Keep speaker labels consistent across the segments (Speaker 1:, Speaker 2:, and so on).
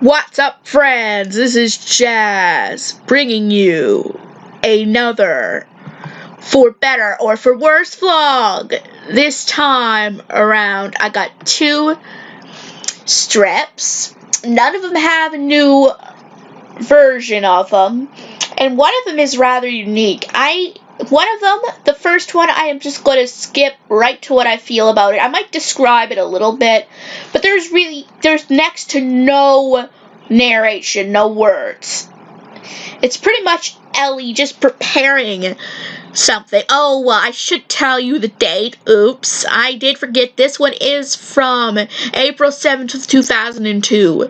Speaker 1: What's up, friends? This is Jazz, bringing you another For Better or For Worse vlog. This time around, I got two strips. None of them have a new version of them, and one of them is rather unique. One of them, the first one, I am just going to skip right to what I feel about it. I might describe it a little bit, but there's next to no narration, no words. It's pretty much Ellie just preparing something. Oh, well, I should tell you the date. Oops, I did forget. This one is from April 7th, 2002.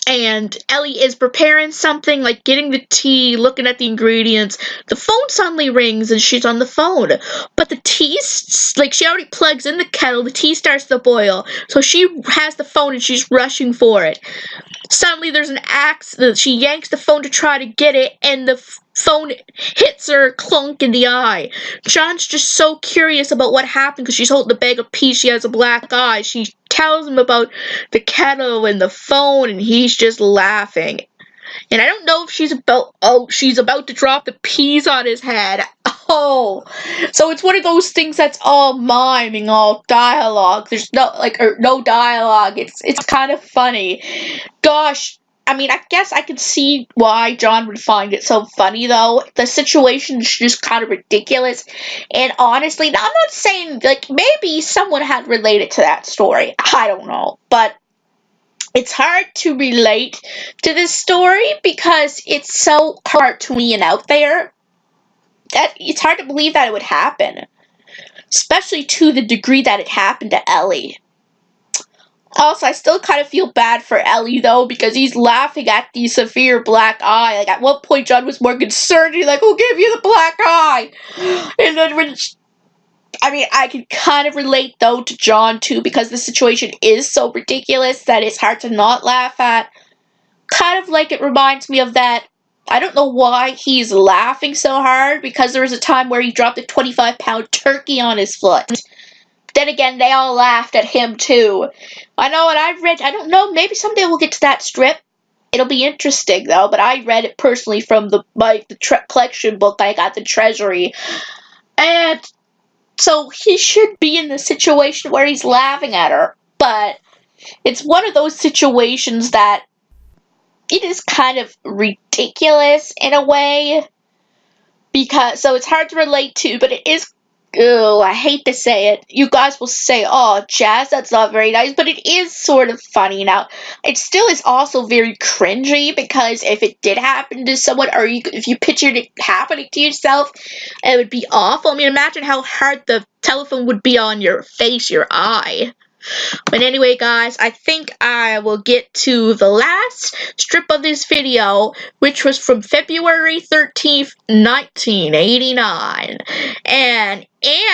Speaker 1: And Ellie is preparing something, like getting the tea, looking at the ingredients. The phone suddenly rings and she's on the phone. But the tea, she already plugs in the kettle, the tea starts to boil. So she has the phone and she's rushing for it. Suddenly there's an accident. She yanks the phone to try to get it, and the phone hits her clunk in the eye. John's just so curious about what happened because she's holding the bag of peas. She has a black eye. She tells him about the kettle and the phone, and he's just laughing. And I don't know if she's about to drop the peas on his head. Oh, so it's one of those things that's all miming, all dialogue. There's no dialogue. It's kind of funny. Gosh, I mean, I guess I can see why John would find it so funny, though. The situation is just kind of ridiculous. And honestly, now I'm not saying, maybe someone had related to that story. I don't know. But it's hard to relate to this story because it's so cartoony and out there that it's hard to believe that it would happen. Especially to the degree that it happened to Ellie. Also, I still kind of feel bad for Ellie, though, because he's laughing at the severe black eye. Like, at one point, John was more concerned. He's like, who gave you the black eye? And then I can kind of relate, though, to John, too, because the situation is so ridiculous that it's hard to not laugh at. Kind of like it reminds me of that. I don't know why he's laughing so hard, because there was a time where he dropped a 25-pound turkey on his foot. Then again, they all laughed at him, too. I know what I've read. I don't know. Maybe someday we'll get to that strip. It'll be interesting, though. But I read it personally from the collection book I got, the Treasury. And so he should be in the situation where he's laughing at her. But it's one of those situations that it is kind of ridiculous in a way. So it's hard to relate to, but it is. Oh, I hate to say it. You guys will say, oh, Jazz, that's not very nice, but it is sort of funny. Now, it still is also very cringy, because if it did happen to someone, or if you pictured it happening to yourself, it would be awful. I mean, imagine how hard the telephone would be on your face, your eye. But anyway, guys, I think I will get to the last strip of this video, which was from February 13th, 1989. And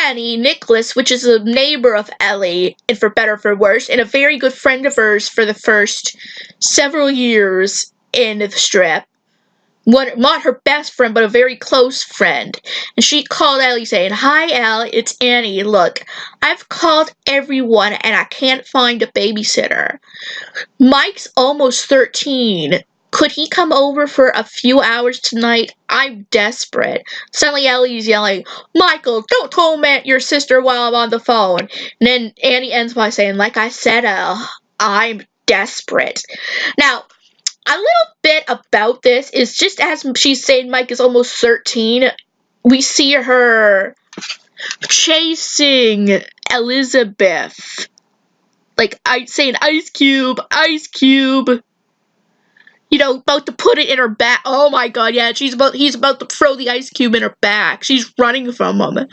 Speaker 1: Annie Nicholas, which is a neighbor of Ellie, and for better or for worse, and a very good friend of hers for the first several years in the strip. Not her best friend, but a very close friend. And she called Ellie saying, "Hi, Ellie, it's Annie. Look, I've called everyone and I can't find a babysitter. Mike's almost 13. Could he come over for a few hours tonight? I'm desperate." Suddenly Ellie's yelling, "Michael, don't torment your sister while I'm on the phone." And then Annie ends by saying, "Like I said, Elle, I'm desperate." Now, a little bit about this is just as she's saying Mike is almost 13, we see her chasing Elizabeth. Saying, "Ice Cube, Ice Cube." You know, about to put it in her back. Oh my god, yeah, he's about to throw the ice cube in her back. She's running from him.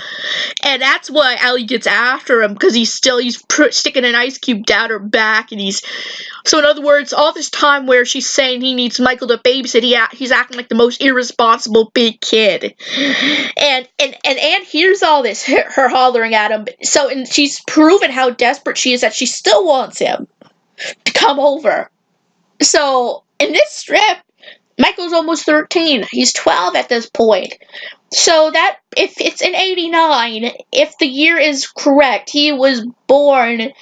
Speaker 1: And that's why Ellie gets after him, because he's sticking an ice cube down her back, and so in other words, all this time where she's saying he needs Michael to babysit, he's acting like the most irresponsible big kid. And hears all this, her hollering at him. And she's proven how desperate she is that she still wants him to come over. So in this strip, Michael's almost 13. He's 12 at this point. So that, if it's in 89, if the year is correct, he was born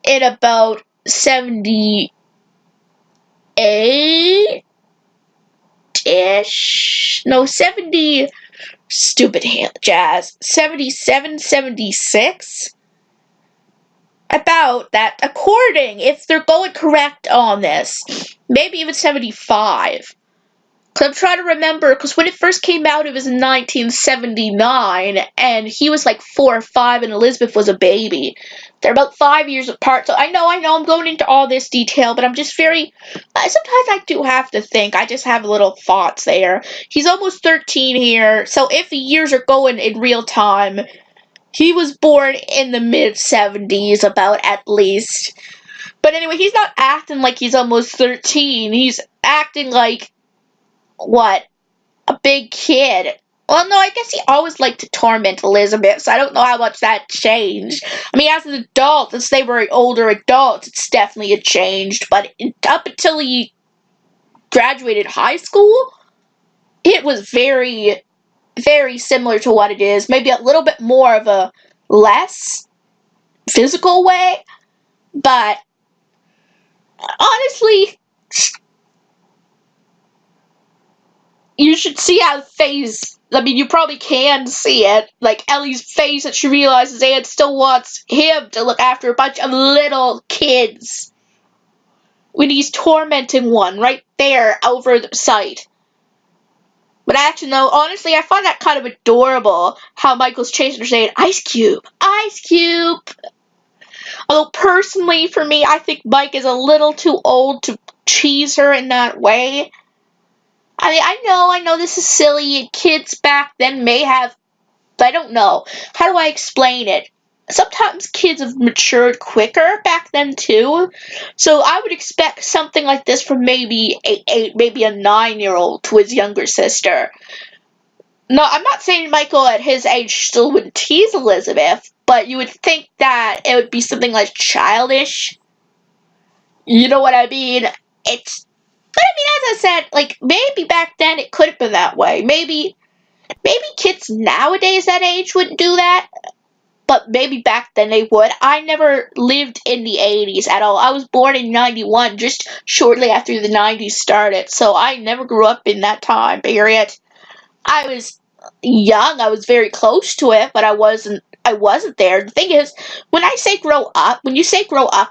Speaker 1: in about 78-ish? No, 70, stupid jazz. 77, 76? About that, according, if they're going correct on this, maybe even 75. Because I'm trying to remember, because when it first came out, it was in 1979, and he was like 4 or 5, and Elizabeth was a baby. They're about 5 years apart, so I know, I'm going into all this detail, but I'm just sometimes I do have to think, I just have little thoughts there. He's almost 13 here, so if the years are going in real time, he was born in the mid-70s, about at least. But anyway, he's not acting like he's almost 13. He's acting like, what, a big kid. Well, no, I guess he always liked to torment Elizabeth, so I don't know how much that changed. I mean, as an adult, as they were older adults, it's definitely changed. But up until he graduated high school, it was very, very similar to what it is. Maybe a little bit more of a less physical way. But honestly, you should see how face. I mean, you probably can see it. Like Ellie's face that she realizes Anne still wants him to look after a bunch of little kids. When he's tormenting one right there over the site. But actually, no, honestly, I find that kind of adorable how Michael's chasing her saying, Ice Cube, Ice Cube. Although, personally, for me, I think Mike is a little too old to tease her in that way. I mean, I know this is silly, and kids back then may have, but I don't know. How do I explain it? Sometimes kids have matured quicker back then, too. So I would expect something like this from maybe maybe a 9-year-old to his younger sister. No, I'm not saying Michael at his age still wouldn't tease Elizabeth, but you would think that it would be something like childish. You know what I mean? But I mean, as I said, like, maybe back then it could have been that way. Maybe kids nowadays that age wouldn't do that, but maybe back then they would. I never lived in the 80s at all. I was born in 91, just shortly after the 90s started, so I never grew up in that time period. I was young, I was very close to it, but I wasn't there. The thing is, when you say grow up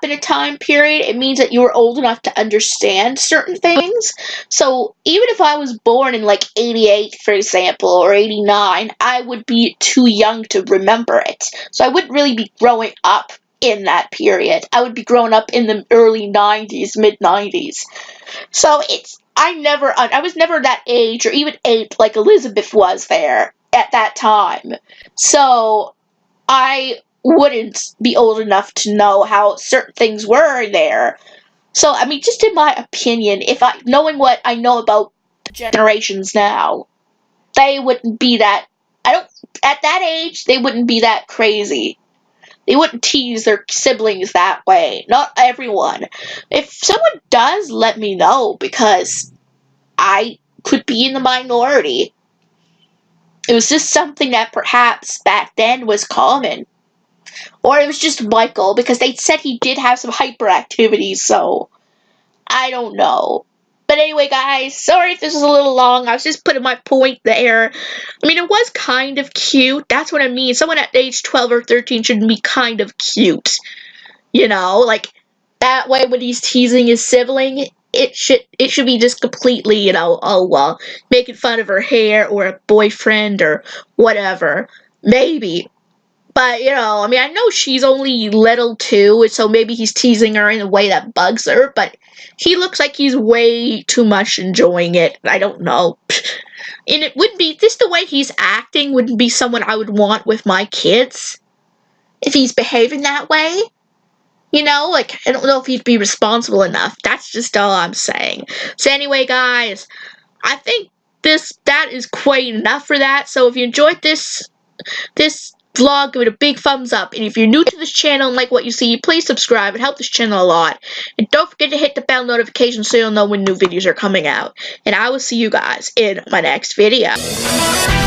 Speaker 1: in a time period, it means that you were old enough to understand certain things. So even if I was born in like 88, for example, or 89, I would be too young to remember it. So I wouldn't really be growing up in that period. I would be growing up in the early 90s, mid 90s. So I was never that age or even 8 like Elizabeth was there at that time. So I wouldn't be old enough to know how certain things were there. So, I mean, just in my opinion, knowing what I know about the generations now, they wouldn't be at that age, they wouldn't be that crazy. They wouldn't tease their siblings that way. Not everyone. If someone does, let me know, because I could be in the minority. It was just something that perhaps back then was common. Or it was just Michael, because they said he did have some hyperactivity, so I don't know. But anyway, guys, sorry if this was a little long. I was just putting my point there. I mean, it was kind of cute. That's what I mean. Someone at age 12 or 13 should be kind of cute. You know, like, that way when he's teasing his sibling, it should be just completely, making fun of her hair or a boyfriend or whatever. Maybe. But, I mean, I know she's only little too, so maybe he's teasing her in a way that bugs her, but he looks like he's way too much enjoying it. I don't know. And it would be, just the way he's acting wouldn't be someone I would want with my kids. If he's behaving that way. Like, I don't know if he'd be responsible enough. That's just all I'm saying. So anyway, guys, I think that is quite enough for that. So if you enjoyed this vlog, give it a big thumbs up. And if you're new to this channel and like what you see, please subscribe. It helps this channel a lot. And don't forget to hit the bell notification so you'll know when new videos are coming out. And I will see you guys in my next video.